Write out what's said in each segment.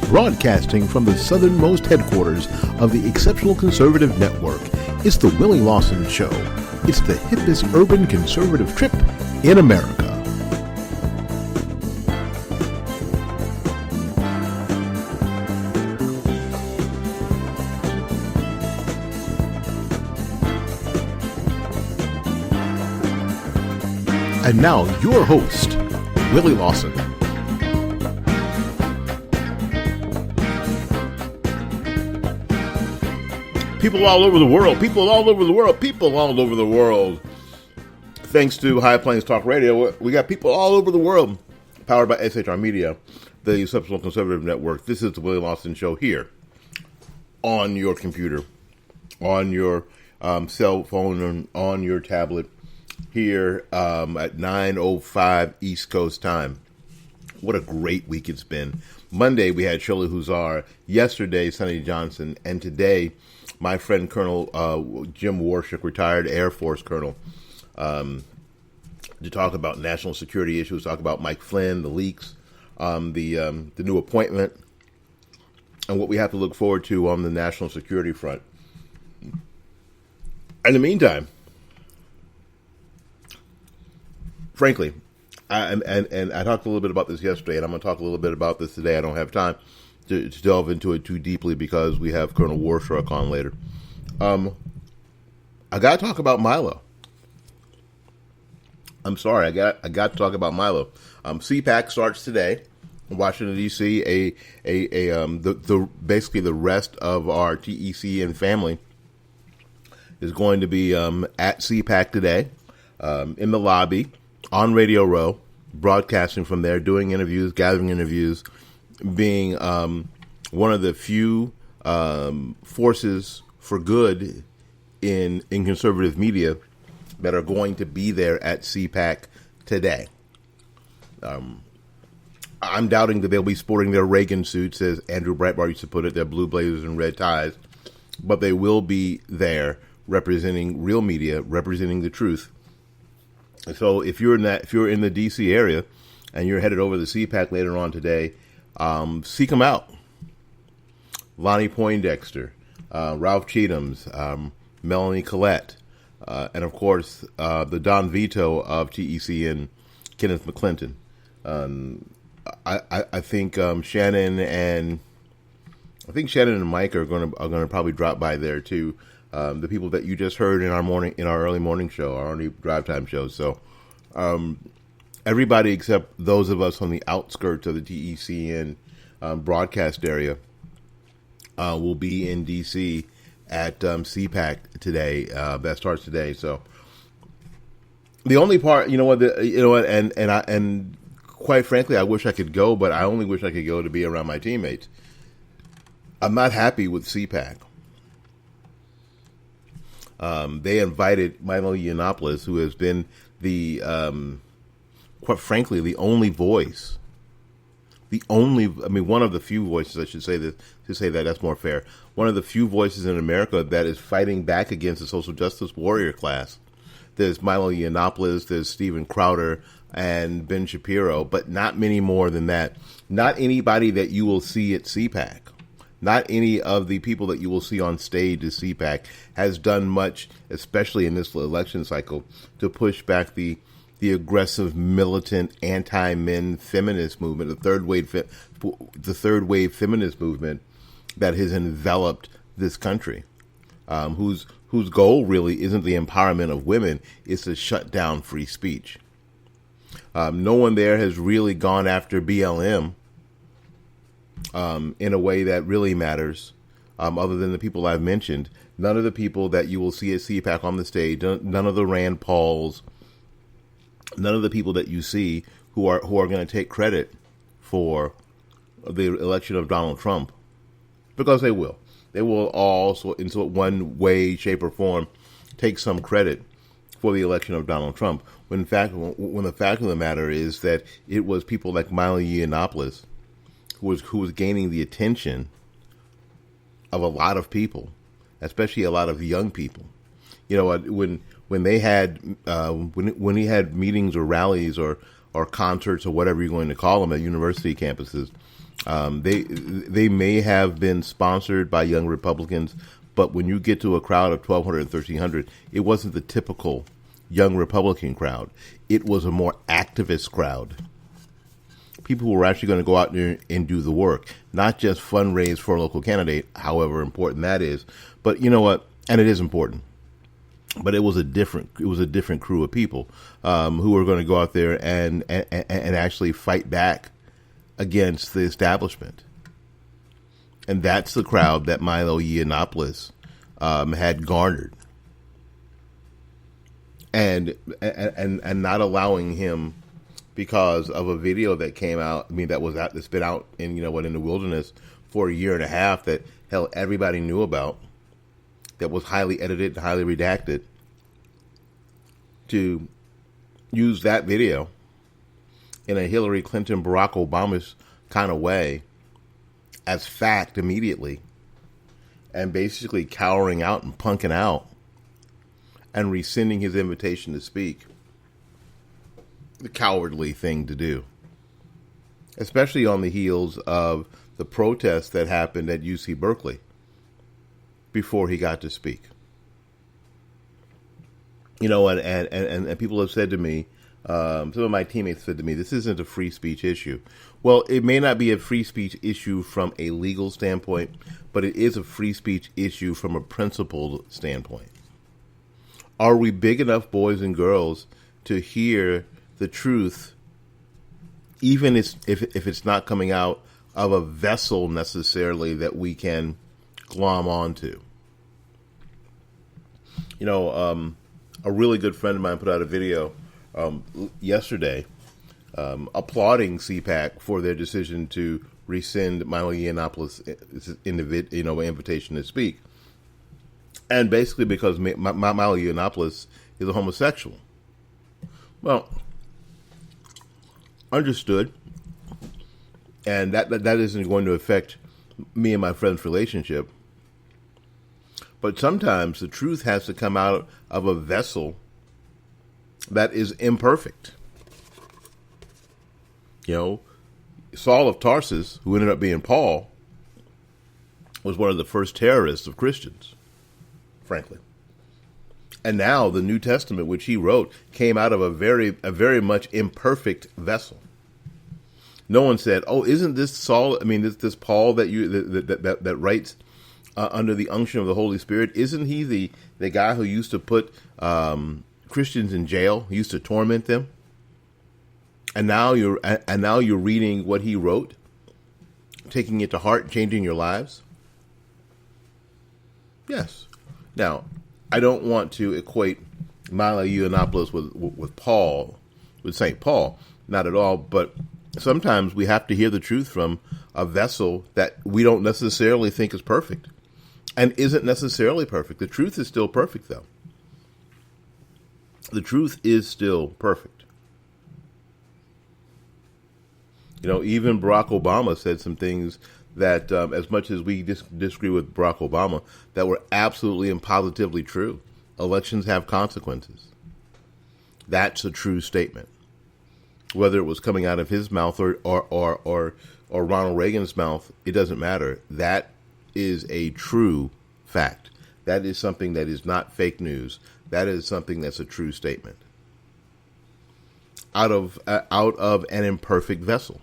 Broadcasting from the southernmost headquarters of the Exceptional Conservative Network, it's the Willie Lawson Show. It's the hippest urban conservative trip in America. And now, your host, Willie Lawson. People all over the world, Thanks to High Plains Talk Radio, we got people all over the world, powered by SHR Media, the Exceptional Conservative Network. This is the Willie Lawson Show here on your computer, on your cell phone, and on your tablet, here at 9:05 East Coast time. What a great week it's been. Monday, we had Shirley Huzar. Yesterday, Sonny Johnson. And today, my friend Colonel Jim Waurishuk, retired Air Force Colonel, to talk about national security issues, talk about Mike Flynn, the leaks, the new appointment, and what we have to look forward to on the national security front. In the meantime, frankly, I talked a little bit about this yesterday, and I'm going to talk a little bit about this today. I don't have time to delve into it too deeply because we have Colonel Waurishuck on later. I got to talk about Milo. I'm sorry, I got to talk about Milo. CPAC starts today in Washington D.C. Basically the rest of our TEC and family is going to be at CPAC today in the lobby on Radio Row, broadcasting from there, doing interviews, gathering interviews, being one of the few forces for good in conservative media that are going to be there at CPAC today. I'm doubting that they'll be sporting their Reagan suits, as Andrew Breitbart used to put it, their blue blazers and red ties, but they will be there representing real media, representing the truth. So if you're in the DC area and you're headed over to CPAC later on today, seek them out. Lonnie Poindexter, Ralph Cheatham's, Melanie Collette, and of course the Don Vito of TEC and Kenneth McClinton. I think Shannon and Mike are going to probably drop by there too. The people that you just heard in our early morning show, our early drive time show. So everybody except those of us on the outskirts of the TEC and broadcast area will be in DC at CPAC today. That starts today. So the only part, and quite frankly, I wish I could go, but I only wish I could go to be around my teammates. I'm not happy with CPAC. They invited Milo Yiannopoulos, who has been quite frankly, the only voice, one of the few voices, I should say that, that's more fair. One of the few voices in America that is fighting back against the social justice warrior class. There's Milo Yiannopoulos, there's Steven Crowder, and Ben Shapiro, but not many more than that. Not anybody that you will see at CPAC. Not any of the people that you will see on stage at CPAC has done much, especially in this election cycle, to push back the aggressive, militant, anti-men feminist movement, the third wave feminist movement that has enveloped this country, whose goal really isn't the empowerment of women, it's to shut down free speech. No one there has really gone after BLM in a way that really matters, other than the people I've mentioned. None of the people that you will see at CPAC on the stage, none of the Rand Pauls, none of the people that you see who are going to take credit for the election of Donald Trump, because they will. They will all, in one way, shape, or form, take some credit for the election of Donald Trump. When the fact of the matter is that it was people like Milo Yiannopoulos who was gaining the attention of a lot of people, especially a lot of young people. When they had when he had meetings or rallies or or concerts or whatever you're going to call them at university campuses. They may have been sponsored by young Republicans, but when you get to a crowd of 1,200 and 1,300, it wasn't the typical young Republican crowd. It was a more activist crowd. People who were actually going to go out there and do the work, not just fundraise for a local candidate, however important that is. But you know what? And it is important. But it was a different crew of people who were going to go out there and actually fight back against the establishment. And that's the crowd that Milo Yiannopoulos had garnered. And not allowing him, because of a video that came out, that's been out in the wilderness for a year and a half, that hell everybody knew about, that was highly edited, highly redacted, to use that video in a Hillary Clinton, Barack Obama's kind of way as fact immediately, and basically cowering out and punking out and rescinding his invitation to speak. The cowardly thing to do, especially on the heels of the protests that happened at UC Berkeley before he got to speak. And people have said to me, some of my teammates said to me, this isn't a free speech issue. Well, it may not be a free speech issue from a legal standpoint, but it is a free speech issue from a principled standpoint. Are we big enough, boys and girls, to hear the truth, even if it's not coming out of a vessel necessarily that we can glom onto? A really good friend of mine put out a video yesterday applauding CPAC for their decision to rescind Milo Yiannopoulos' invitation to speak, and basically because Milo Yiannopoulos is a homosexual. Well, understood, and that isn't going to affect me and my friend's relationship. But sometimes the truth has to come out of a vessel that is imperfect. Saul of Tarsus, who ended up being Paul, was one of the first terrorists of Christians, frankly. And now the New Testament, which he wrote, came out of a very much imperfect vessel. No one said, "Oh, isn't this Saul? This Paul that writes under the unction of the Holy Spirit? Isn't he the guy who used to put Christians in jail? He used to torment them." And now you're reading what he wrote, taking it to heart, changing your lives. Yes. Now, I don't want to equate Milo Yiannopoulos with Paul, with St. Paul, not at all. But sometimes we have to hear the truth from a vessel that we don't necessarily think is perfect, and isn't necessarily perfect. The truth is still perfect, though. The truth is still perfect. Even Barack Obama said some things that, as much as we disagree with Barack Obama, that were absolutely and positively true. Elections have consequences. That's a true statement. Whether it was coming out of his mouth or Ronald Reagan's mouth, it doesn't matter. That is a true fact. That is something that is not fake news. That is something that's a true statement. Out of an imperfect vessel.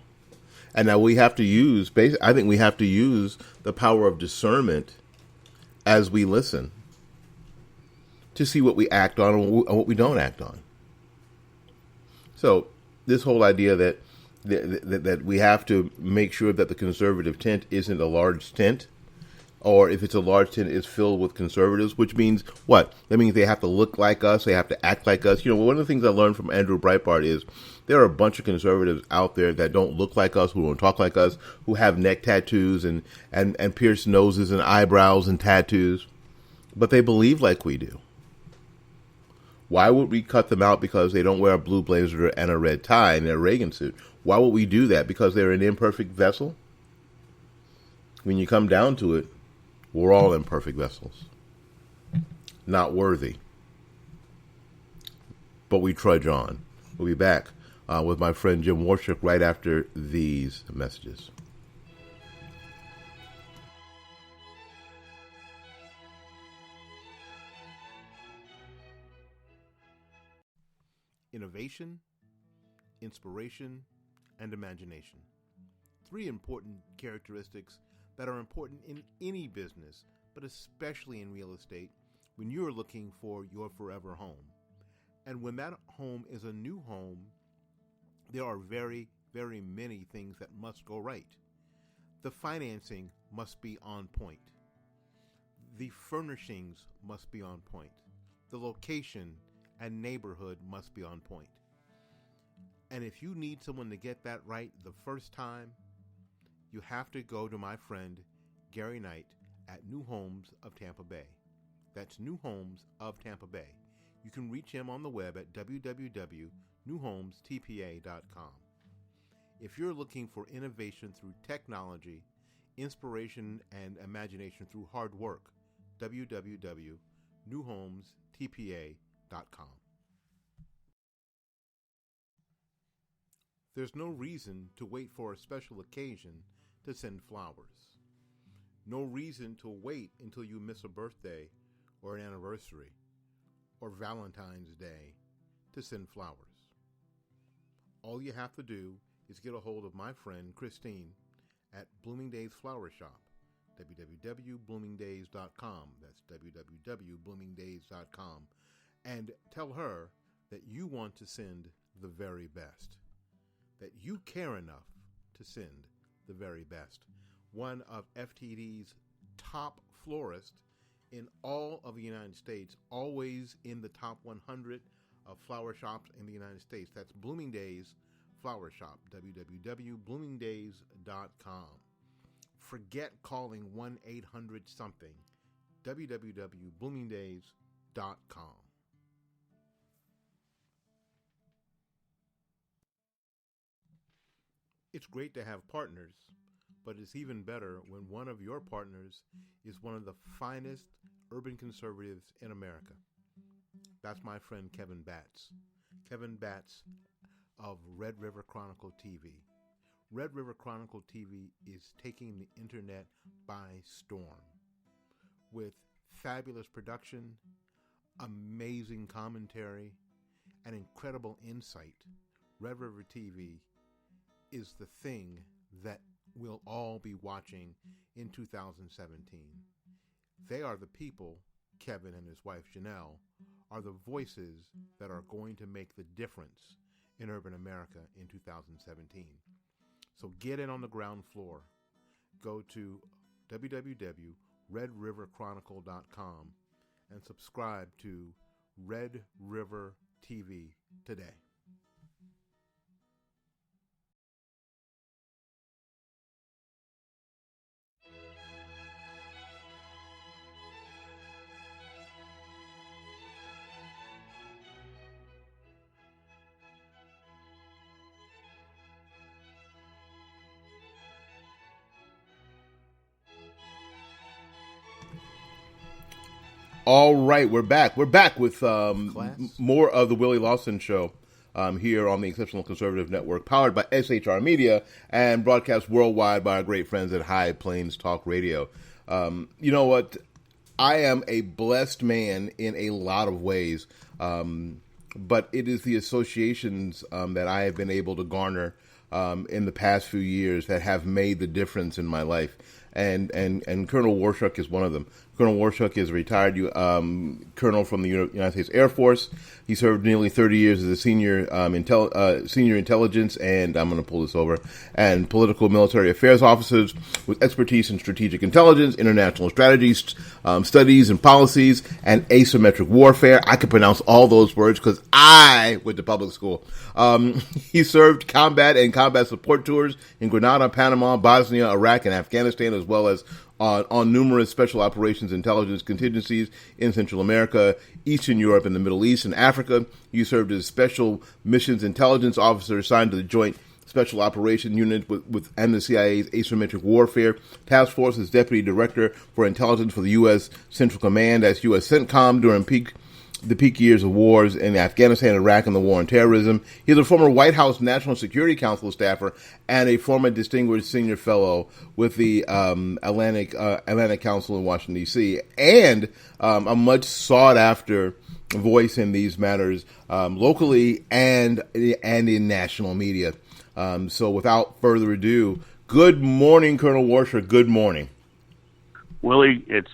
And now we have to use, I think we have to use the power of discernment as we listen to see what we act on and what we don't act on. So this whole idea that we have to make sure that the conservative tent isn't a large tent, or if it's a large tent, it's filled with conservatives, which means what? That means they have to look like us, they have to act like us. One of the things I learned from Andrew Breitbart is there are a bunch of conservatives out there that don't look like us, who don't talk like us, who have neck tattoos and pierced noses and eyebrows and tattoos, but they believe like we do. Why would we cut them out because they don't wear a blue blazer and a red tie and their Reagan suit? Why would we do that? Because they're an imperfect vessel? When you come down to it, we're all imperfect vessels. Not worthy. But we trudge on. We'll be back with my friend Jim Waurishuk right after these messages. Innovation, inspiration, and imagination. Three important characteristics that are important in any business, but especially in real estate when you're looking for your forever home. And when that home is a new home, there are very, very many things that must go right. The financing must be on point. The furnishings must be on point. The location and neighborhood must be on point. And if you need someone to get that right the first time, you have to go to my friend Gary Knight at New Homes of Tampa Bay. That's New Homes of Tampa Bay. You can reach him on the web at www.newhomestpa.com. If you're looking for innovation through technology, inspiration, and imagination through hard work, www.newhomestpa.com. There's no reason to wait for a special occasion to send flowers. No reason to wait until you miss a birthday or an anniversary or Valentine's Day to send flowers. All you have to do is get a hold of my friend Christine at Bloomingdale's Flower Shop, www.bloomingdays.com. That's www.bloomingdays.com. And tell her that you want to send the very best, that you care enough to send the very best. One of FTD's top florists in all of the United States, always in the top 100 of flower shops in the United States. That's Bloomingdale's Flower Shop, www.bloomingdays.com. Forget calling 1-800-something, www.bloomingdays.com. It's great to have partners, but it's even better when one of your partners is one of the finest urban conservatives in America. That's my friend Kevin Batts. Kevin Batts of Red River Chronicle TV. Red River Chronicle TV is taking the internet by storm with fabulous production, amazing commentary, and incredible insight. Red River TV is the thing that we'll all be watching in 2017. They are the people, Kevin and his wife Janelle, are the voices that are going to make the difference in urban America in 2017. So get in on the ground floor. Go to www.redriverchronicle.com and subscribe to Red River TV today. All right, we're back. We're back with more of the Willie Lawson Show here on the Exceptional Conservative Network, powered by SHR Media and broadcast worldwide by our great friends at High Plains Talk Radio. You know what? I am a blessed man in a lot of ways, but it is the associations that I have been able to garner in the past few years that have made the difference in my life. And Colonel Waurishuk is one of them. Colonel Waurishuk is a retired colonel from the United States Air Force. He served nearly 30 years as a senior intelligence, and I'm going to pull this over, and political military affairs officers with expertise in strategic intelligence, international strategies, studies and policies, and asymmetric warfare. I can pronounce all those words because I went to public school. He served combat and combat support tours in Grenada, Panama, Bosnia, Iraq, and Afghanistan, as well as on numerous special operations intelligence contingencies in Central America, Eastern Europe, and the Middle East and Africa. He served as special missions intelligence officer assigned to the Joint Special Operation Unit and the CIA's Asymmetric Warfare Task Force as Deputy Director for Intelligence for the U.S. Central Command, that's U.S. CENTCOM, during peak the peak years of wars in Afghanistan, Iraq, and the war on terrorism. He's a former White House National Security Council staffer and a former distinguished senior fellow with the Atlantic Council in Washington, D.C., and a much sought-after voice in these matters locally and in national media. So without further ado, good morning, Colonel Waurishuk. Good morning. Willie, it's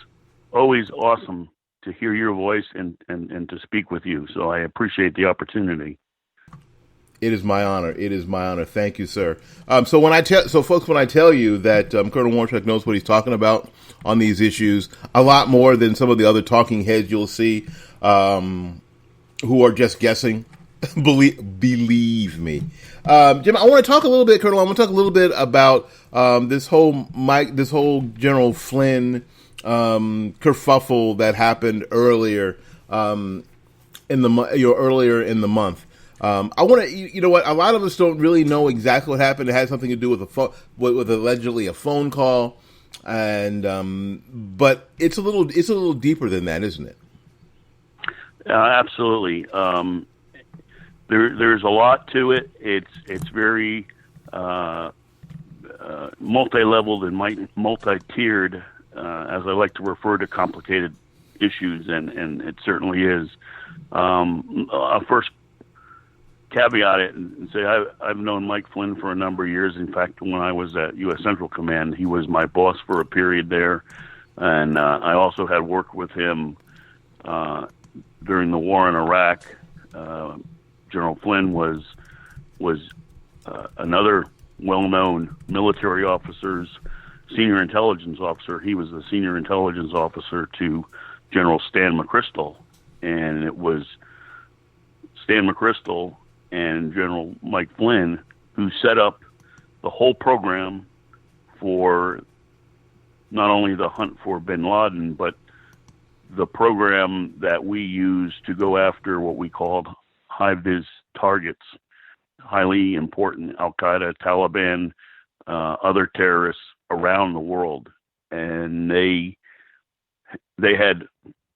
always awesome to hear your voice and to speak with you. So I appreciate the opportunity. It is my honor. It is my honor. Thank you, sir. So folks, when I tell you that Colonel Waurishuk knows what he's talking about on these issues, a lot more than some of the other talking heads you'll see who are just guessing, believe me. Jim, I want to talk a little bit, Colonel. I want to talk a little bit about this whole General Flynn kerfuffle that happened earlier in the month. I want to, you know what? A lot of us don't really know exactly what happened. It had something to do with allegedly a phone call, and but it's a little deeper than that, isn't it? Absolutely. There's a lot to it. It's very multi-leveled and multi-tiered, as I like to refer to complicated issues, and it certainly is. I'll first caveat it and say I've known Mike Flynn for a number of years. In fact, when I was at U.S. Central Command, he was my boss for a period there, and I also had worked with him during the war in Iraq. General Flynn was another well-known military officer's senior intelligence officer. He was the senior intelligence officer to General Stan McChrystal, and it was Stan McChrystal and General Mike Flynn who set up the whole program for not only the hunt for bin Laden, but the program that we used to go after what we called high-vis targets, highly important Al-Qaeda, Taliban, other terrorists around the world. And they had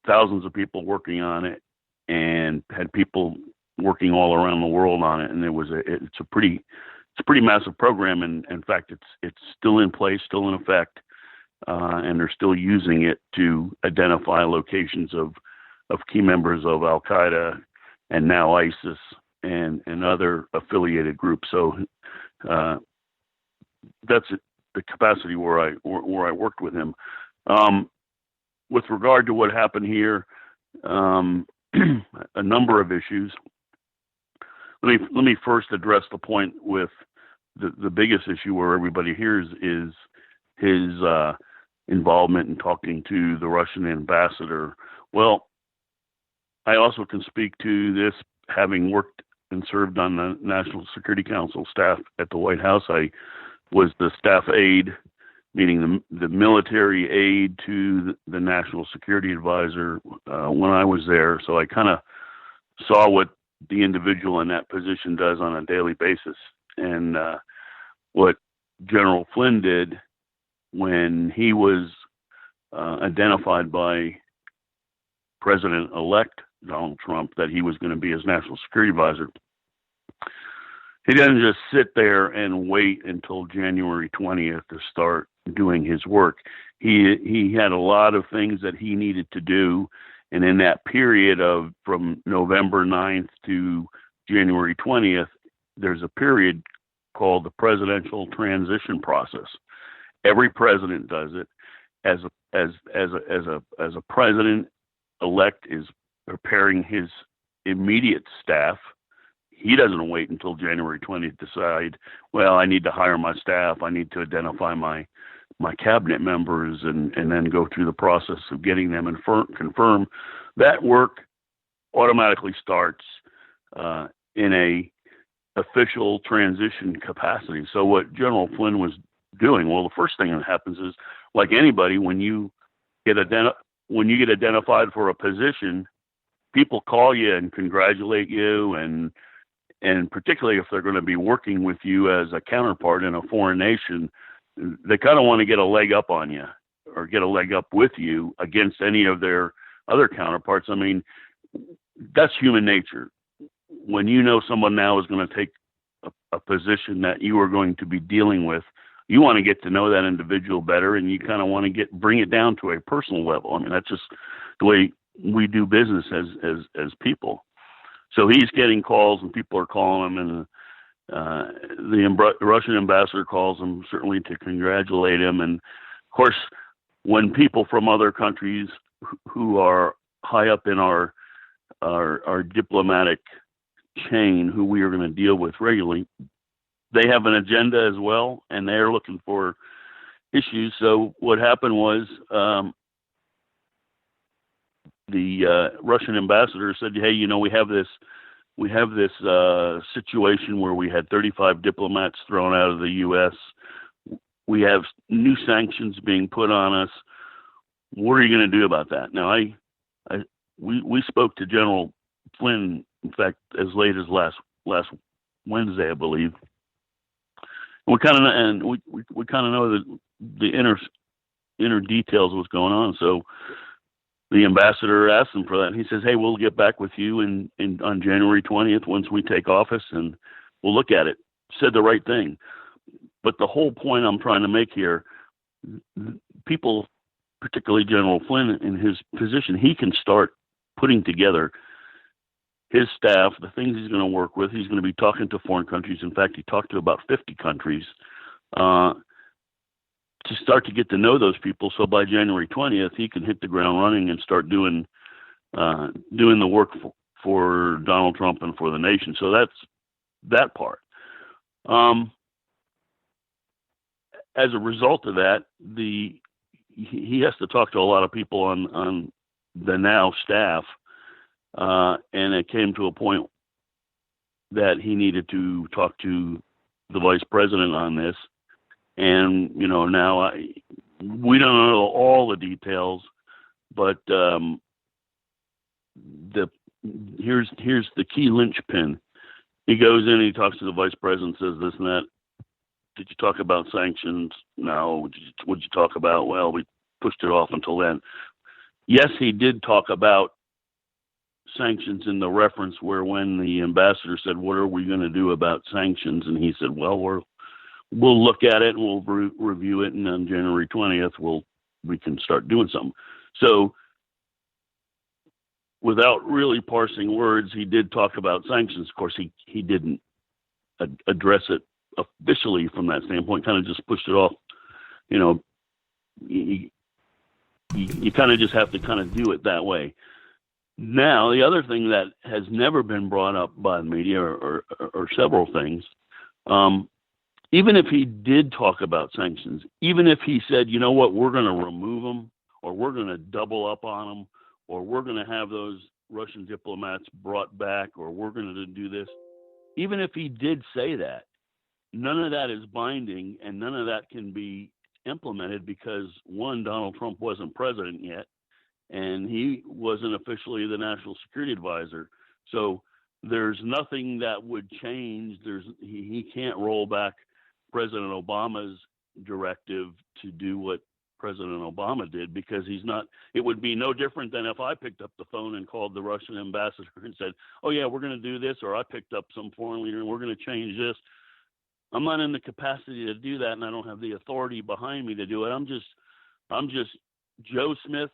thousands of people working on it and had people working all around the world on it. And it's a pretty massive program. And in fact, it's still in place, still in effect. And they're still using it to identify locations of key members of Al-Qaeda and now ISIS and other affiliated groups. So that's the capacity where I worked with him. With regard to what happened here, a number of issues. Let me first address the point with the biggest issue where everybody hears is his involvement in talking to the Russian ambassador. Well, I also can speak to this, having worked and served on the National Security Council staff at the White House. I was the staff aide, meaning the military aide to the National Security Advisor when I was there. So I kind of saw what the individual in that position does on a daily basis. And what General Flynn did when he was identified by President-elect Donald Trump that he was going to be his national security advisor, he didn't just sit there and wait until January 20th to start doing his work. He had a lot of things that he needed to do, and in that period of from November 9th to January 20th, there's a period called the presidential transition process. Every president does it. As a president-elect is preparing his immediate staff, he doesn't wait until January 20th to decide, well, I need to hire my staff, I need to identify my cabinet members, and then go through the process of getting them and confirm. That work automatically starts in a official transition capacity. So what General Flynn was doing, well, the first thing that happens is, like anybody, when you get identified for a position, people call you and congratulate you, and particularly if they're going to be working with you as a counterpart in a foreign nation, they kind of want to get a leg up on you or get a leg up with you against any of their other counterparts. I mean, that's human nature. When you know someone now is going to take a position that you are going to be dealing with, you want to get to know that individual better, and you kind of want to bring it down to a personal level. I mean, that's just the way we do business as people. So he's getting calls, and people are calling him, and the Russian ambassador calls him certainly to congratulate him. And of course, when people from other countries who are high up in our diplomatic chain, who we are going to deal with regularly, they have an agenda as well, and they're looking for issues. So what happened was the Russian ambassador said, "Hey, we have this situation where we had 35 diplomats thrown out of the U.S. We have new sanctions being put on us. What are you going to do about that?" Now, we spoke to General Flynn, in fact, as late as last Wednesday, I believe. We kind of know the inner details of what's going on. So the ambassador asked him for that, and he says, "Hey, we'll get back with you on January 20th once we take office, and we'll look at it." Said the right thing. But the whole point I'm trying to make here, people, particularly General Flynn in his position, he can start putting together his staff, the things he's going to work with. He's going to be talking to foreign countries. In fact, he talked to about 50 countries to start to get to know those people. So by January 20th, he can hit the ground running and start doing the work for Donald Trump and for the nation. So that's that part. As a result of that, he has to talk to a lot of people on the now staff, and it came to a point that he needed to talk to the vice president on this. And now we don't know all the details, but here's the key linchpin. He goes in, he talks to the vice president, says this and that. Did you talk about sanctions? No. What'd you talk about? Well, we pushed it off until then. Yes, he did talk about sanctions in the reference where when the ambassador said, "What are we going to do about sanctions?" And he said, "Well, we'll look at it and we'll review it, and on January 20th we can start doing something." So without really parsing words, he did talk about sanctions. Of course, he didn't address it officially from that standpoint, kind of just pushed it off. You kind of just have to kind of do it that way. Now, the other thing that has never been brought up by the media or several things, even if he did talk about sanctions, even if he said, "You know what, we're going to remove them, or we're going to double up on them, or we're going to have those Russian diplomats brought back, or we're going to do this," even if he did say that, none of that is binding, and none of that can be implemented because, one, Donald Trump wasn't president yet, and he wasn't officially the national security advisor. So there's nothing that would change. He can't roll back President Obama's directive to do what President Obama did, because he's not. It would be no different than if I picked up the phone and called the Russian ambassador and said, "Oh yeah, we're going to do this," or I picked up some foreign leader and we're going to change this. I'm not in the capacity to do that, and I don't have the authority behind me to do it. I'm just Joe Smith,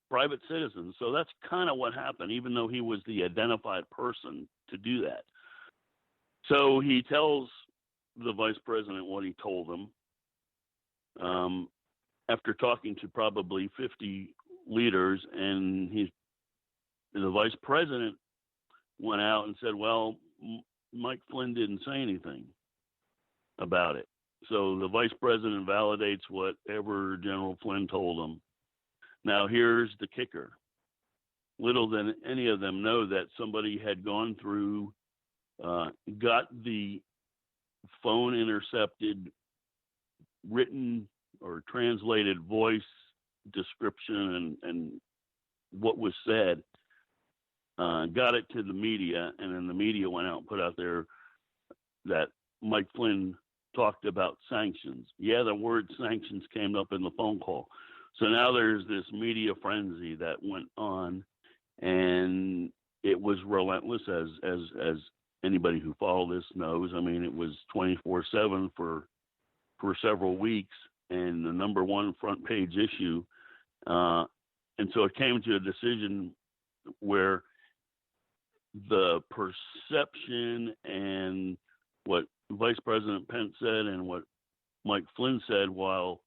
private citizen. So that's kind of what happened, even though he was the identified person to do that. So he tells the vice president what he told him. After talking to probably 50 leaders, and the vice president went out and said, "Well, Mike Flynn didn't say anything about it." So the vice president validates whatever General Flynn told him. Now here's the kicker. Little than any of them know that somebody had gone through, got the phone intercepted, written or translated voice description and what was said, got it to the media, and then the media went out and put out there that Mike Flynn talked about sanctions. Yeah, the word sanctions came up in the phone call. So now there's this media frenzy that went on, and it was relentless, as anybody who followed this knows. I mean, it was 24/7 for several weeks, and the number one front page issue. And so it came to a decision where the perception and what Vice President Pence said and what Mike Flynn said, while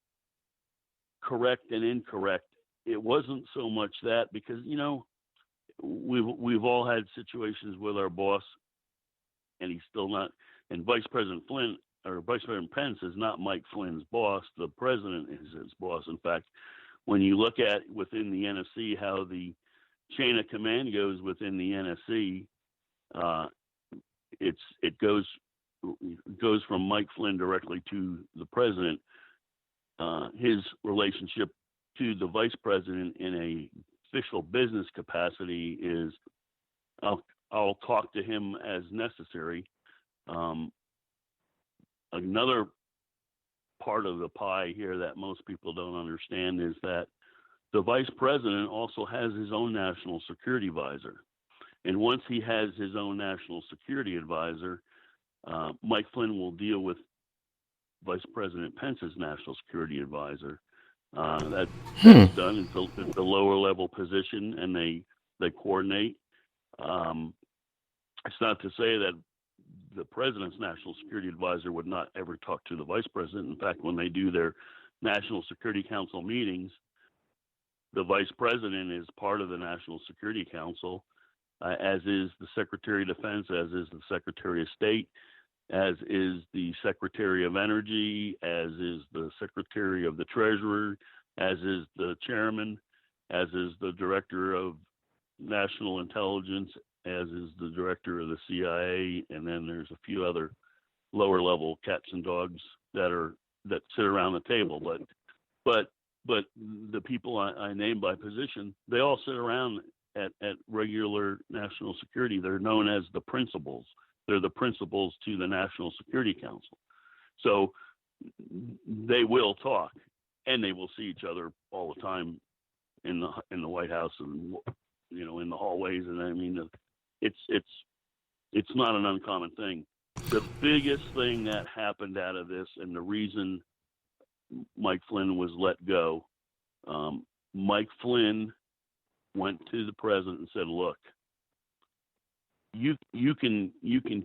correct and incorrect, it wasn't so much that, because, you know, we've all had situations with our boss, and he's still not. And Vice President Pence is not Mike Flynn's boss. The president is his boss. In fact, when you look at within the NSC how the chain of command goes within the NSC, it goes from Mike Flynn directly to the president. His relationship to the vice president in a official business capacity is, I'll talk to him as necessary. Another part of the pie here that most people don't understand is that the vice president also has his own national security advisor. And once he has his own national security advisor, Mike Flynn will deal with Vice President Pence's national security advisor. That's done. It's a lower level position, and they coordinate. It's not to say that the president's national security advisor would not ever talk to the vice president. In fact, when they do their National Security Council meetings, the vice president is part of the National Security Council, as is the Secretary of Defense, as is the Secretary of State, as is the Secretary of Energy, as is the Secretary of the Treasury, as is the Chairman, as is the Director of National Intelligence, as is the Director of the CIA, and then there's a few other lower level cats and dogs that sit around the table. But the people I named by position, they all sit around at regular national security. They're known as the principals. They're the principals to the National Security Council. So they will talk, and they will see each other all the time in the White House, and, you know, in the hallways. And I mean, it's not an uncommon thing. The biggest thing that happened out of this, and the reason Mike Flynn was let go, Mike Flynn went to the president and said, "Look, you can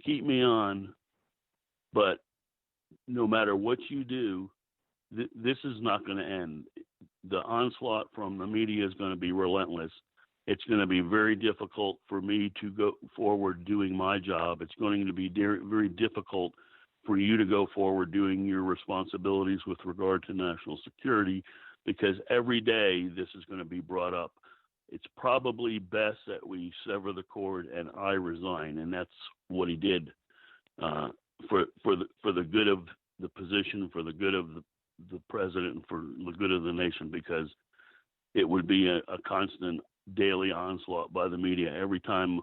keep me on, but no matter what you do, this is not going to end. The onslaught from the media is going to be relentless. It's going to be very difficult for me to go forward doing my job. It's going to be very difficult for you to go forward doing your responsibilities with regard to national security, because every day this is going to be brought up. It's probably best that we sever the cord and I resign." And that's what he did, for the good of the position, for the good of the president, and for the good of the nation, because it would be a constant daily onslaught by the media every time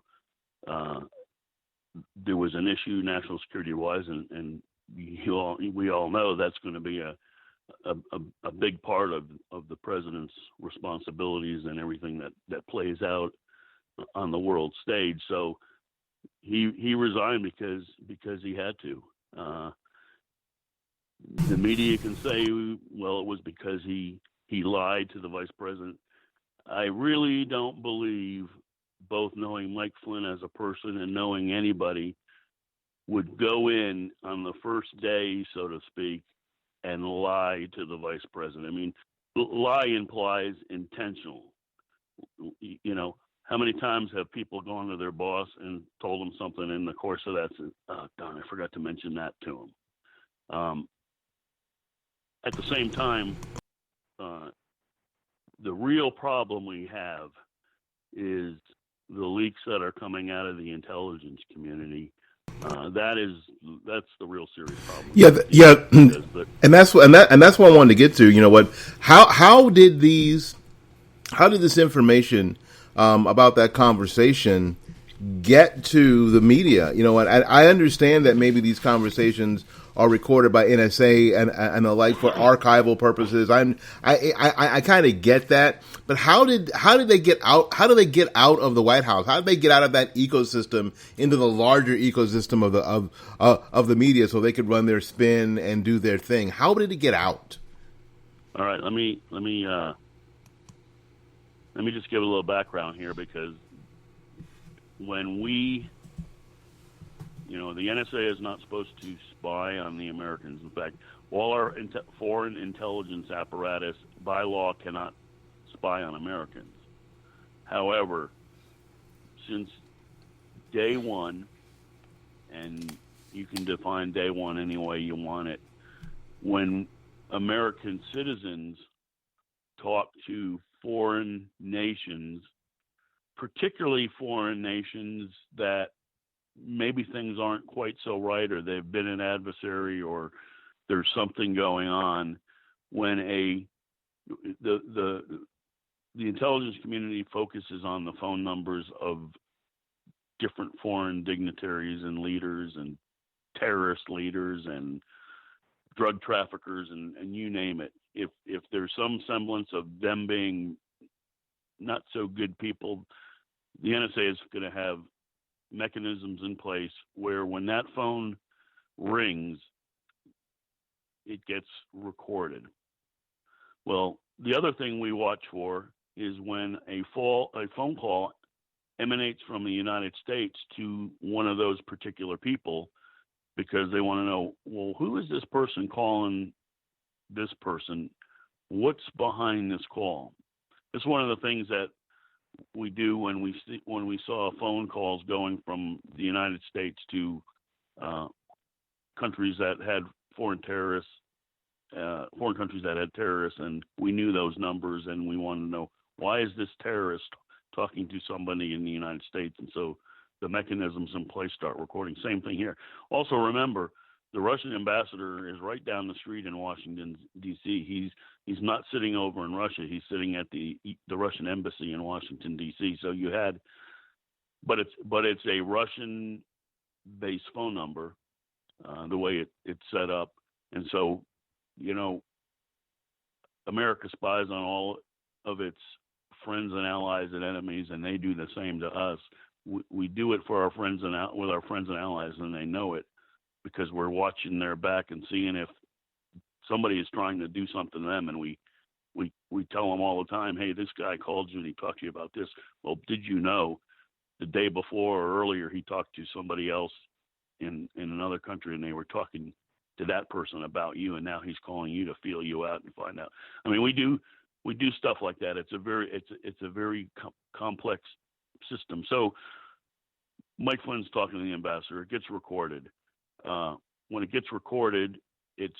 there was an issue national security wise, and we all know that's going to be a big part of the president's responsibilities and everything that plays out on the world stage. So he resigned because he had to. The media can say, well, it was because he lied to the vice president. I really don't believe, both knowing Mike Flynn as a person and knowing anybody, would go in on the first day, so to speak, and lie to the vice president. I mean, lie implies intentional. You know, how many times have people gone to their boss and told them something in the course of that? Oh, darn, I forgot to mention that to him. At the same time, the real problem we have is the leaks that are coming out of the intelligence community. That's the real serious problem. And that's what I wanted to get to. You know what? How did this information about that conversation get to the media? You know what? I understand that maybe these conversations are recorded by NSA and the like for archival purposes. I kind of get that, but how did they get out? How do they get out of the White House? How did they get out of that ecosystem into the larger ecosystem of the media so they could run their spin and do their thing? How did it get out? All right, let me just give a little background here, because when the NSA is not supposed to spy on the Americans. In fact, all our foreign intelligence apparatus by law cannot spy on Americans. However, since day one, and you can define day one any way you want it, when American citizens talk to foreign nations, particularly foreign nations that maybe things aren't quite so right, or they've been an adversary, or there's something going on, when the intelligence community focuses on the phone numbers of different foreign dignitaries and leaders and terrorist leaders and drug traffickers and you name it. If there's some semblance of them being not so good people, the NSA is going to have mechanisms in place where when that phone rings, it gets recorded. Well, the other thing we watch for is when a phone call emanates from the United States to one of those particular people, because they want to know, well, who is this person calling this person? What's behind this call? It's one of the things that we do when we saw phone calls going from the United States to countries that had foreign countries that had terrorists, and we knew those numbers, and we wanted to know, why is this terrorist talking to somebody in the United States? And so the mechanisms in place start recording. Same thing here. Also, remember, the Russian ambassador is right down the street in Washington, D.C. He's not sitting over in Russia. He's sitting at the Russian embassy in Washington, D.C. So you had, but it's a Russian-based phone number, the way it's set up. And so, America spies on all of its friends and allies and enemies, and they do the same to us. We do it for our friends with our friends and allies, and they know it, because we're watching their back and seeing if somebody is trying to do something to them. And we tell them all the time, hey, this guy called you and he talked to you about this. Well, did you know the day before or earlier he talked to somebody else in another country, and they were talking to that person about you, and now he's calling you to feel you out and find out. I mean, we do stuff like that. It's a very complex system. So Mike Flynn's talking to the ambassador. It gets recorded. When it gets recorded, it's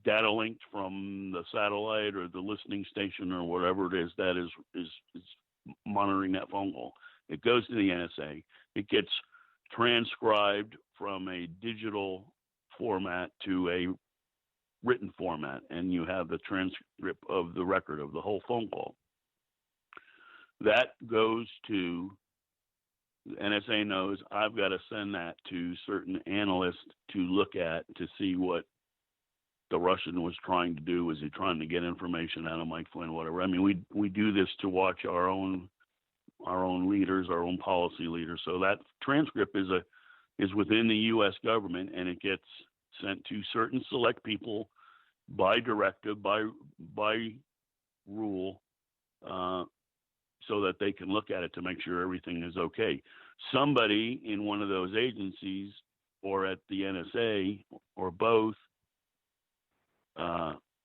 data linked from the satellite or the listening station or whatever it is that is monitoring that phone call. It goes to the NSA. It gets transcribed from a digital format to a written format, and you have the transcript of the record of the whole phone call. That goes to the NSA. Knows I've got to send that to certain analysts to look at, to see what the Russian was trying to do. Was he trying to get information out of Mike Flynn, whatever? I mean, we do this to watch our own leaders, our own policy leaders. So that transcript is within the U.S. government, and it gets sent to certain select people by directive, by rule, so that they can look at it to make sure everything is okay. Somebody in one of those agencies, or at the NSA, or both,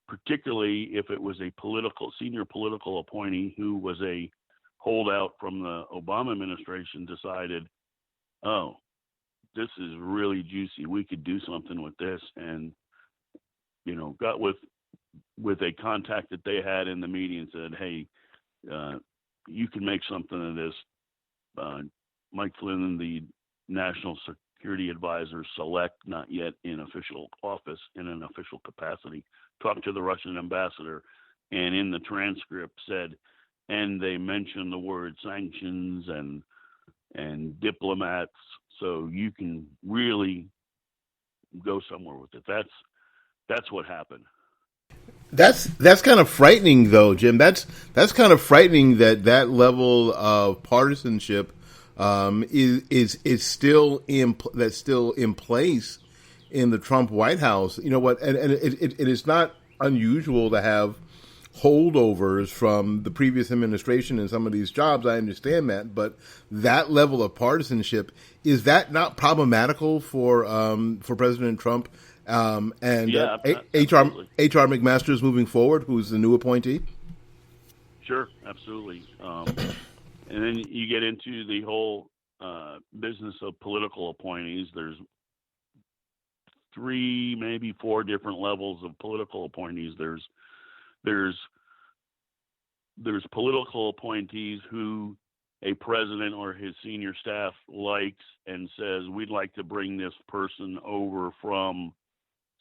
particularly if it was a senior political appointee who was a holdout from the Obama administration, decided, oh, this is really juicy. We could do something with this, and got with a contact that they had in the media and said, hey, you can make something of this. Mike Flynn, the National Security Advisor, select, not yet in official office, in an official capacity, talked to the Russian ambassador, and in the transcript said, and they mentioned the word sanctions and diplomats, so you can really go somewhere with it. That's what happened. That's kind of frightening, though, Jim. That's kind of frightening that level of partisanship is still in place in the Trump White House. You know what? And it is not unusual to have holdovers from the previous administration in some of these jobs. I understand that, but that level of partisanship, is that not problematical for President Trump? And Yeah, H.R. McMaster is moving forward, who's the new appointee. Sure, absolutely. And then you get into the whole business of political appointees. There's 3, maybe 4 different levels of political appointees. There's political appointees who a president or his senior staff likes and says, we'd like to bring this person over from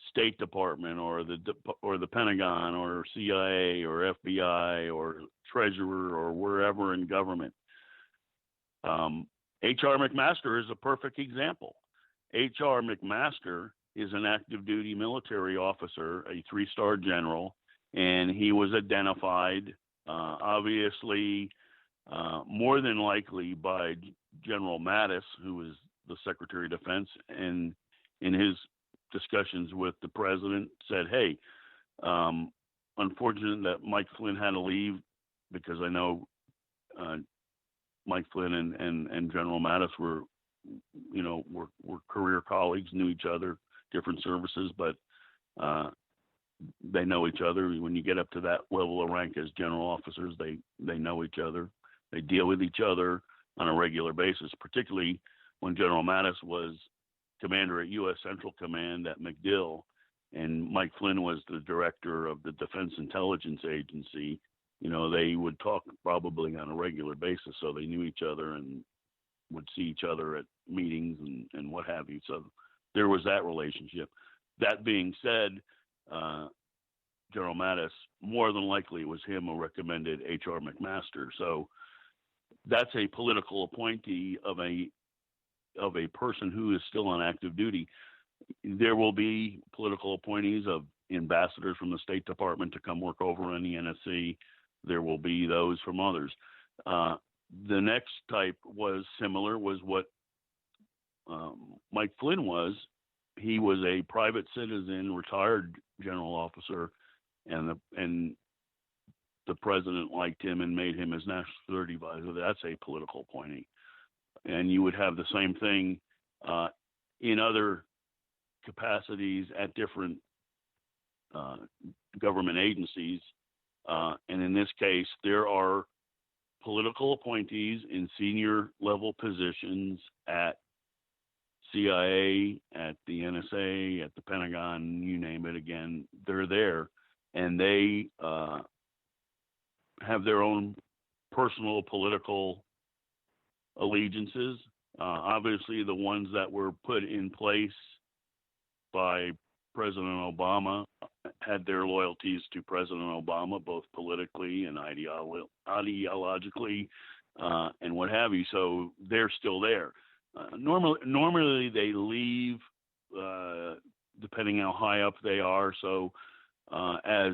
State Department or the Pentagon or CIA or FBI or Treasurer or wherever in government. H.R. McMaster is a perfect example. H.R. McMaster is an active duty military officer, a 3-star general, and he was identified, obviously, more than likely by General Mattis, who was the Secretary of Defense, and in his discussions with the president said, hey, unfortunate that Mike Flynn had to leave, because I know Mike Flynn and General Mattis were career colleagues, knew each other, different services, but they know each other. When you get up to that level of rank as general officers, they know each other. They deal with each other on a regular basis, particularly when General Mattis was commander at U.S. Central Command at MacDill, and Mike Flynn was the director of the Defense Intelligence Agency. They would talk probably on a regular basis, so they knew each other and would see each other at meetings and what have you. So there was that relationship. That being said, General Mattis, more than likely it was him who recommended H.R. McMaster. So that's a political appointee of a person who is still on active duty. There will be political appointees of ambassadors from the State Department to come work over in the NSC. There will be those from others. The next type was similar, was what Mike Flynn was. He was a private citizen, retired general officer, and the president liked him and made him his national security advisor. That's a political appointee. And you would have the same thing in other capacities at different government agencies. And in this case, there are political appointees in senior level positions at CIA, at the NSA, at the Pentagon, you name it. Again, they're there, and they have their own personal political allegiances. Obviously, the ones that were put in place by President Obama had their loyalties to President Obama, both politically and ideologically, and what have you. So they're still there. Normally they leave depending how high up they are. So as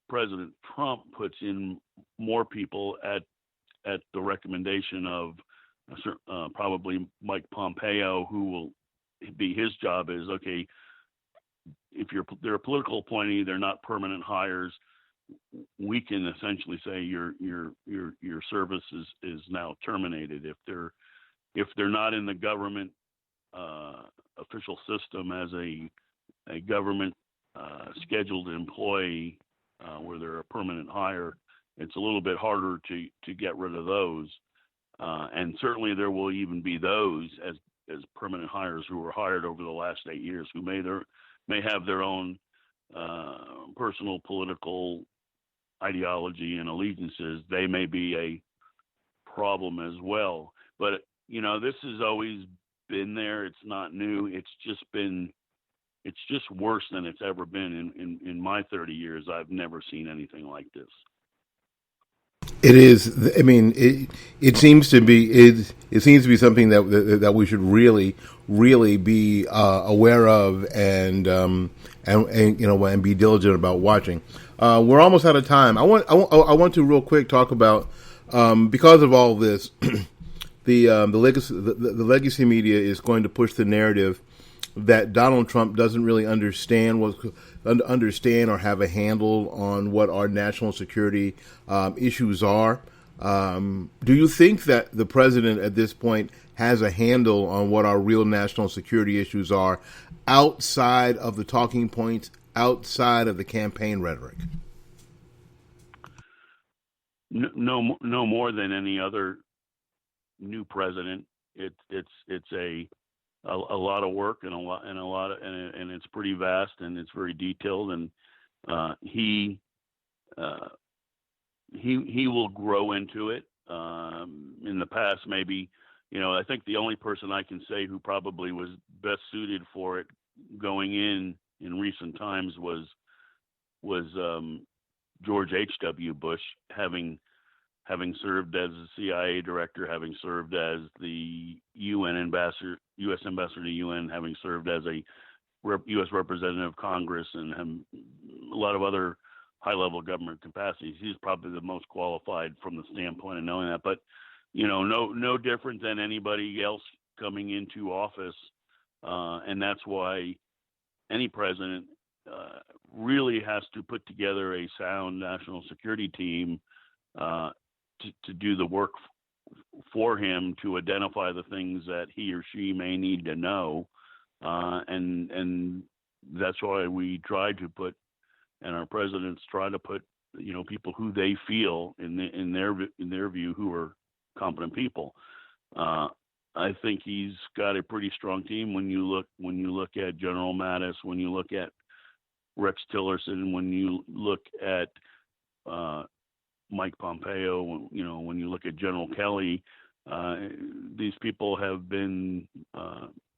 President Trump puts in more people at the recommendation of probably Mike Pompeo, who will be, his job is, okay, if they're a political appointee, they're not permanent hires, we can essentially say your service is now terminated. If they're not in the government official system as a government scheduled employee where they're a permanent hire, it's a little bit harder to get rid of those. And certainly there will even be those as permanent hires who were hired over the last 8 years who may have their own personal political ideology and allegiances. They may be a problem as well. But, this has always been there. It's not new. It's just worse than it's ever been. In my 30 years, I've never seen anything like this. It is. I mean, it seems to be. It seems to be something that we should really be aware of, and and be diligent about watching. We're almost out of time. I want to real quick talk about because of all this, the legacy media is going to push the narrative that Donald Trump doesn't really understand or have a handle on what our national security issues are. Do you think that the president at this point has a handle on what our real national security issues are outside of the talking points, outside of the campaign rhetoric? No more than any other new president. It's a lot of work and and it's pretty vast and it's very detailed, and he will grow into it. In the past, maybe, I think the only person I can say who probably was best suited for it going in recent times was George H.W. Bush, having served as the CIA director, having served as the UN ambassador, U.S. ambassador to UN, having served as a U.S. representative of Congress, and a lot of other high-level government capacities. He's probably the most qualified from the standpoint of knowing that. But no different than anybody else coming into office, and that's why any president really has to put together a sound national security team to do the work for him, to identify the things that he or she may need to know, and that's why we try to put, and our presidents try to put, people who they feel in their view who are competent people. I think he's got a pretty strong team. When you look at General Mattis, when you look at Rex Tillerson, when you look at Mike Pompeo, when you look at General Kelly, these people have been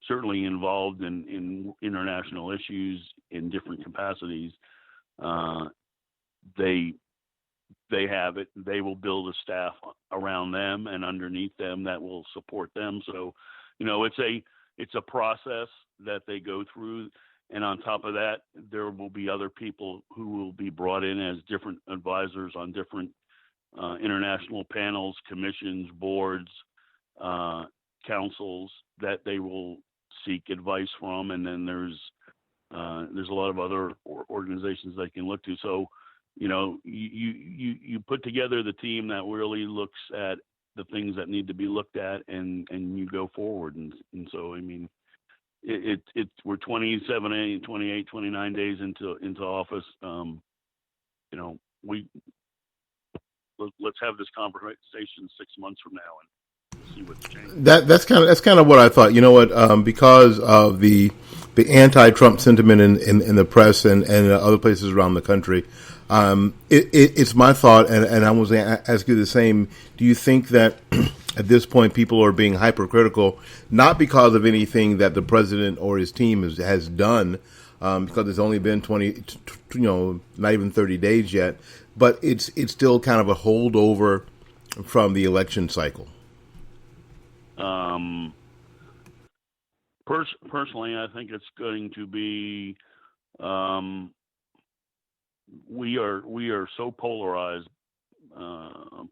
certainly involved in international issues in different capacities. They have it. They will build a staff around them and underneath them that will support them. So, it's a process that they go through. And on top of that, there will be other people who will be brought in as different advisors on different international panels, commissions, boards, councils that they will seek advice from. And then there's a lot of other organizations they can look to. So, you put together the team that really looks at the things that need to be looked at, and you go forward. And so, I mean, we're 27, 28, 29 days into office. Let's have this conversation 6 months from now and see what's changed. That's kind of what I thought. You know what? Because of the anti-Trump sentiment in the press and other places around the country, it's my thought, and I was going to ask you the same. Do you think that at this point people are being hypercritical, not because of anything that the president or his team has done, because it's only been 20, not even 30 days yet, but it's still kind of a holdover from the election cycle? Personally, I think it's going to be. We are so polarized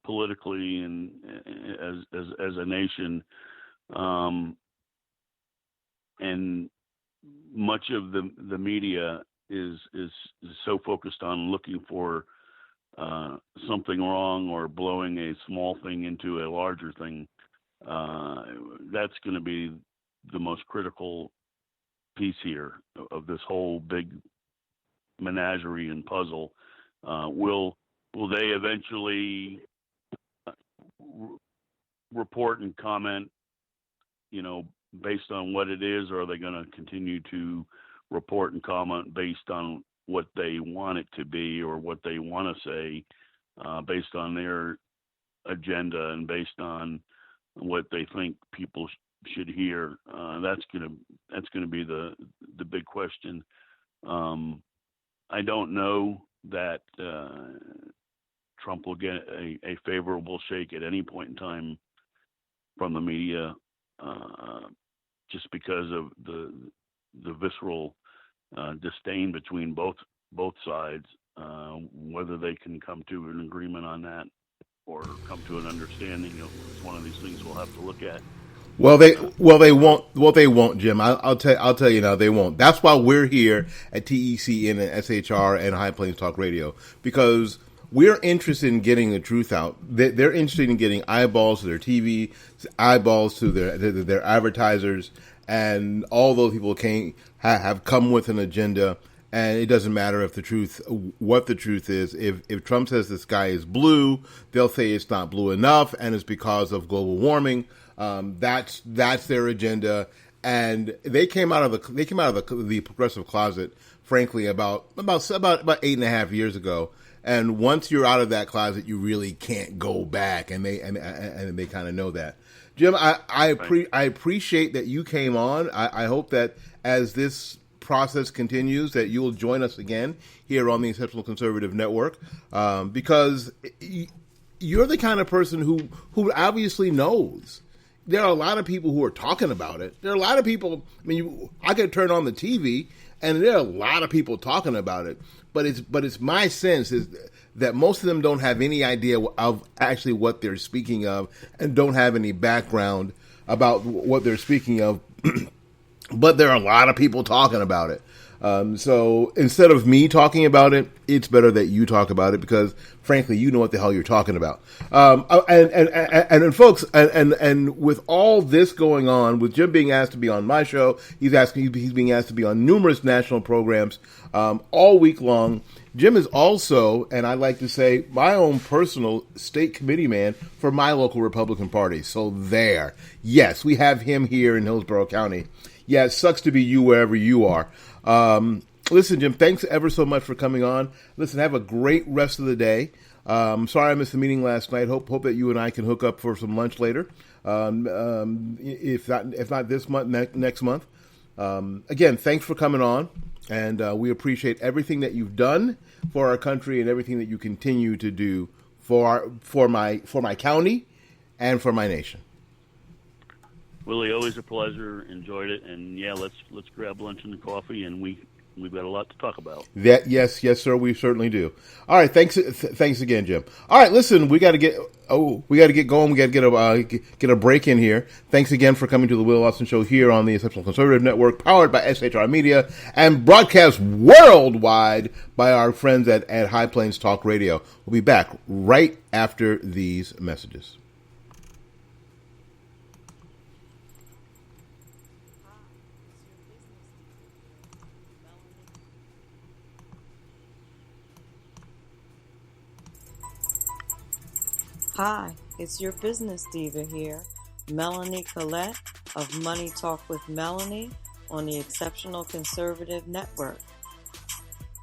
politically and as a nation, and much of the media is so focused on looking for something wrong or blowing a small thing into a larger thing. That's going to be the most critical piece here of this whole big menagerie and puzzle. Will they eventually report and comment, based on what it is, or are they going to continue to report and comment based on what they want it to be or what they want to say, based on their agenda and based on what they think people should hear? That's gonna be the big question. I don't know that Trump will get a favorable shake at any point in time from the media, just because of the visceral disdain between both sides. Whether they can come to an agreement on that or come to an understanding, it's one of these things we'll have to look at. Well, they won't, Jim. I'll tell you now, they won't. That's why we're here at TECN and SHR and High Plains Talk Radio, because we're interested in getting the truth out. They're interested in getting eyeballs to their TV, eyeballs to their advertisers, and all those people have come with an agenda. And it doesn't matter what the truth is. If Trump says the sky is blue, they'll say it's not blue enough, and it's because of global warming. That's their agenda, and they came out of the progressive closet, frankly, about 8.5 years ago. And once you're out of that closet, you really can't go back, and they kind of know that. Jim, I appreciate that you came on. I hope that as this process continues, that you will join us again here on the Exceptional Conservative Network, because you're the kind of person who obviously knows. There are a lot of people who are talking about it. There are a lot of people. I mean, I could turn on the TV, and there are a lot of people talking about it. But it's my sense is that most of them don't have any idea of actually what they're speaking of, and don't have any background about what they're speaking of. But there are a lot of people talking about it. So instead of me talking about it, it's better that you talk about it, because frankly, you know what the hell you're talking about. And folks, and with all this going on, with Jim being asked to be on my show, he's being asked to be on numerous national programs, all week long. Jim is also, and I like to say, my own personal state committee man for my local Republican Party. So there. Yes, we have him here in Hillsborough County. Yeah, it sucks to be you wherever you are. Listen, Jim, thanks ever so much for coming on. Listen, have a great rest of the day. Sorry I missed the meeting last night. Hope that you and I can hook up for some lunch later. If not this month, next month. Again, thanks for coming on, and we appreciate everything that you've done for our country and everything that you continue to do for my county and for my nation. Willie, always a pleasure. Enjoyed it, and yeah, let's grab lunch and coffee, and we've got a lot to talk about. Yes, sir, we certainly do. All right, thanks again, Jim. All right, listen, we got to get going. We got to get a break in here. Thanks again for coming to the Will Austin Show here on the Exceptional Conservative Network, powered by SHR Media and broadcast worldwide by our friends at High Plains Talk Radio. We'll be back right after these messages. Hi, it's your business diva here, Melanie Collette of Money Talk with Melanie on the Exceptional Conservative Network.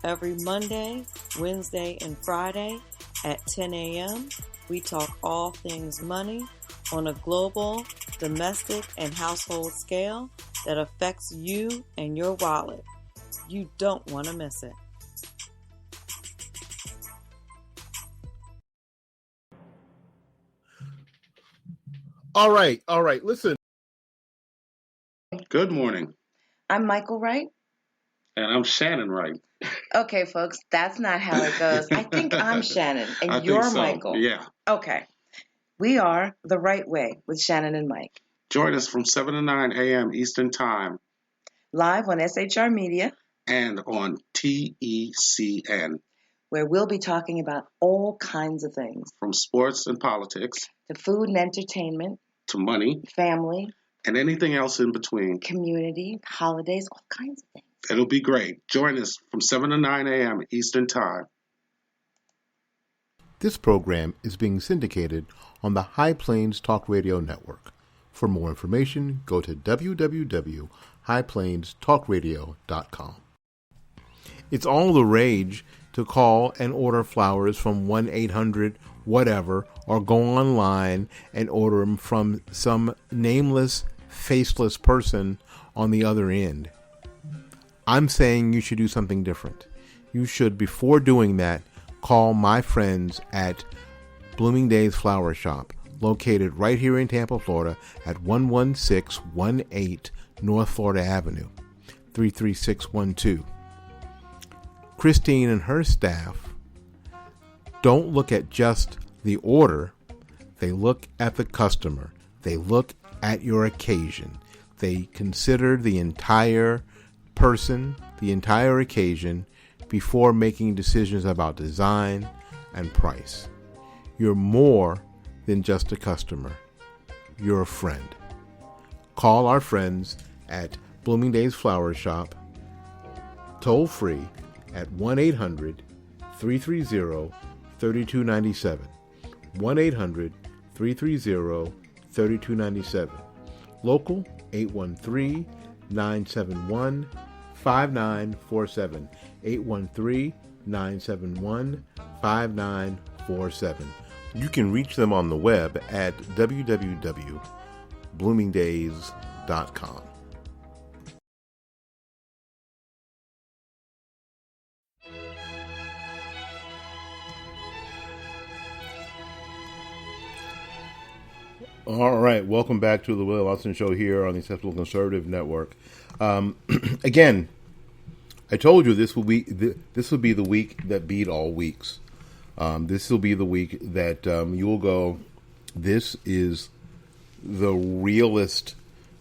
Every Monday, Wednesday, and Friday at 10 a.m., we talk all things money on a global, domestic, and household scale that affects you and your wallet. You don't want to miss it. All right. Listen. Good morning. I'm Michael Wright. And I'm Shannon Wright. Okay, folks, that's not how it goes. I think I'm Shannon, and you're so. Michael. Yeah. Okay. We are The Right Way with Shannon and Mike. Join us from 7 to 9 a.m. Eastern Time. Live on SHR Media. And on TECN. Where we'll be talking about all kinds of things. From sports and politics. To food and entertainment. To money. Family. And anything else in between. Community, holidays, all kinds of things. It'll be great. Join us from 7 to 9 a.m. Eastern Time. This program is being syndicated on the High Plains Talk Radio Network. For more information, go to www.highplainstalkradio.com. It's all the rage to call and order flowers from 1-800-whatever, or go online and order them from some nameless, faceless person on the other end. I'm saying you should do something different. You should, before doing that, call my friends at Bloomingdale's Flower Shop, located right here in Tampa, Florida, at 11618 North Florida Avenue, 33612. Christine and her staff don't look at just the order. They look at the customer. They look at your occasion. They consider the entire person, the entire occasion, before making decisions about design and price. You're more than just a customer. You're a friend. Call our friends at Bloomingdale's Flower Shop, toll free at 1-800-330-3297. 1-800-330-3297. Local 813-971-5947. 813-971-5947. You can reach them on the web at www.bloomingdays.com. All right, welcome back to the Willie Lawson Show here on the Acceptable Conservative Network. Again, I told you this will be the week that beat all weeks. This will be the week that you will go, this is the realest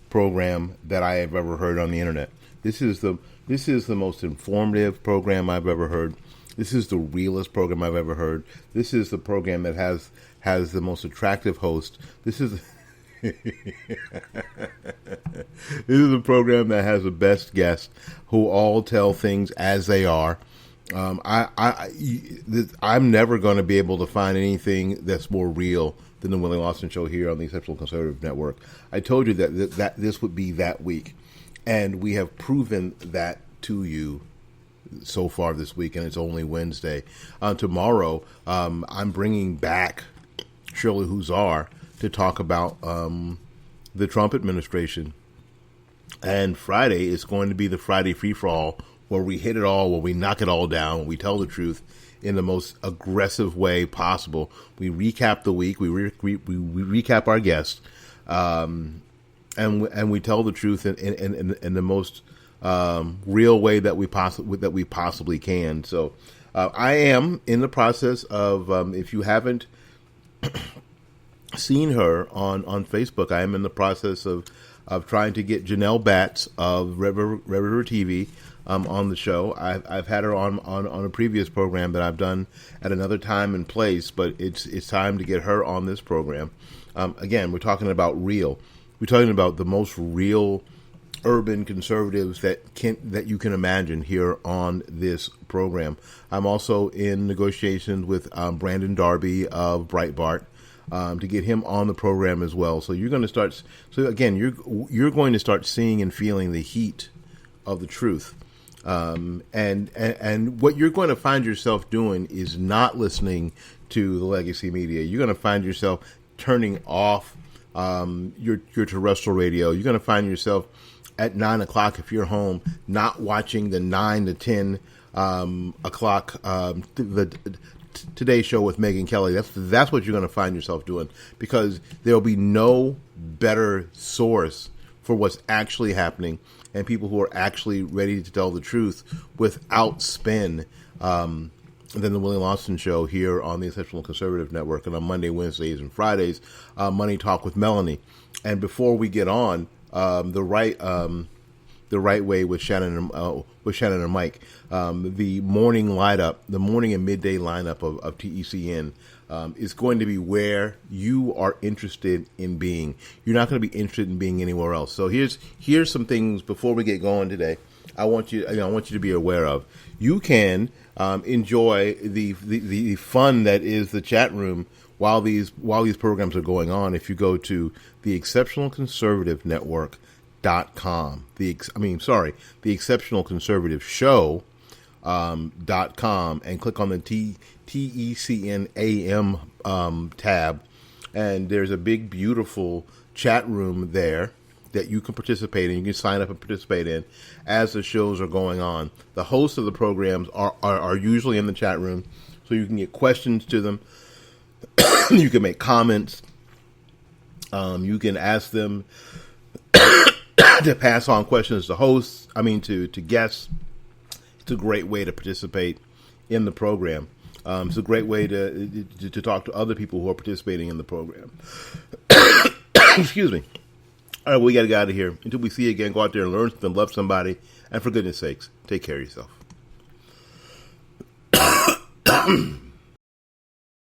program that I have ever heard on the internet. This is the most informative program I've ever heard. This is the realest program I've ever heard. This is the program that has the most attractive host. This is this is a program that has the best guests who all tell things as they are. I'm never going to be able to find anything that's more real than the Willie Lawson Show here on the Acceptable Conservative Network. I told you that this would be that week, and we have proven that to you so far this week, and it's only Wednesday. Tomorrow, I'm bringing back Shirley Huzar to talk about the Trump administration. And Friday is going to be the Friday free-for-all, where we hit it all, where we knock it all down, we tell the truth in the most aggressive way possible. We recap the week, we recap our guests, and we tell the truth in the most real way that we possibly can. So I am in the process of, if you haven't seen her on Facebook, I am in the process of trying to get Janelle Batts of Red River TV on the show. I've had her on a previous program that I've done at another time and place, but it's time to get her on this program. Again, we're talking about real. We're talking about the most real urban conservatives that you can imagine here on this program. I'm also in negotiations with Brandon Darby of Breitbart to get him on the program as well. So you're going to start. So again, you're going to start seeing and feeling the heat of the truth. And what you're going to find yourself doing is not listening to the legacy media. You're going to find yourself turning off your terrestrial radio. You're going to find yourself at 9 o'clock, if you're home, not watching the 9 to 10 o'clock the Today Show with Megyn Kelly. That's what you're going to find yourself doing, because there'll be no better source for what's actually happening and people who are actually ready to tell the truth without spin than the Willie Lawson Show here on the Exceptional Conservative Network, and on Monday, Wednesdays, and Fridays, Money Talk with Melanie. And before we get on, the right way with Shannon and Mike, the morning lineup, the morning and midday lineup of TECN is going to be where you are interested in being. You're not going to be interested in being anywhere else. So here's some things before we get going today. I want you to be aware of. You can enjoy the fun that is the chat room while these programs are going on. If you go to the Exceptional Conservative Network.com, the Exceptional Conservative Show.com, and click on the TECN AM tab, and there's a big, beautiful chat room there that you can participate in. You can sign up and participate in as the shows are going on. The hosts of the programs are usually in the chat room, So you can get questions to them. You can make comments. You can ask them to pass on questions to hosts. To guests. It's a great way to participate in the program. It's a great way to talk to other people who are participating in the program. Excuse me. All right, we got to get out of here. Until we see you again, go out there and learn something, love somebody, and for goodness sakes, take care of yourself.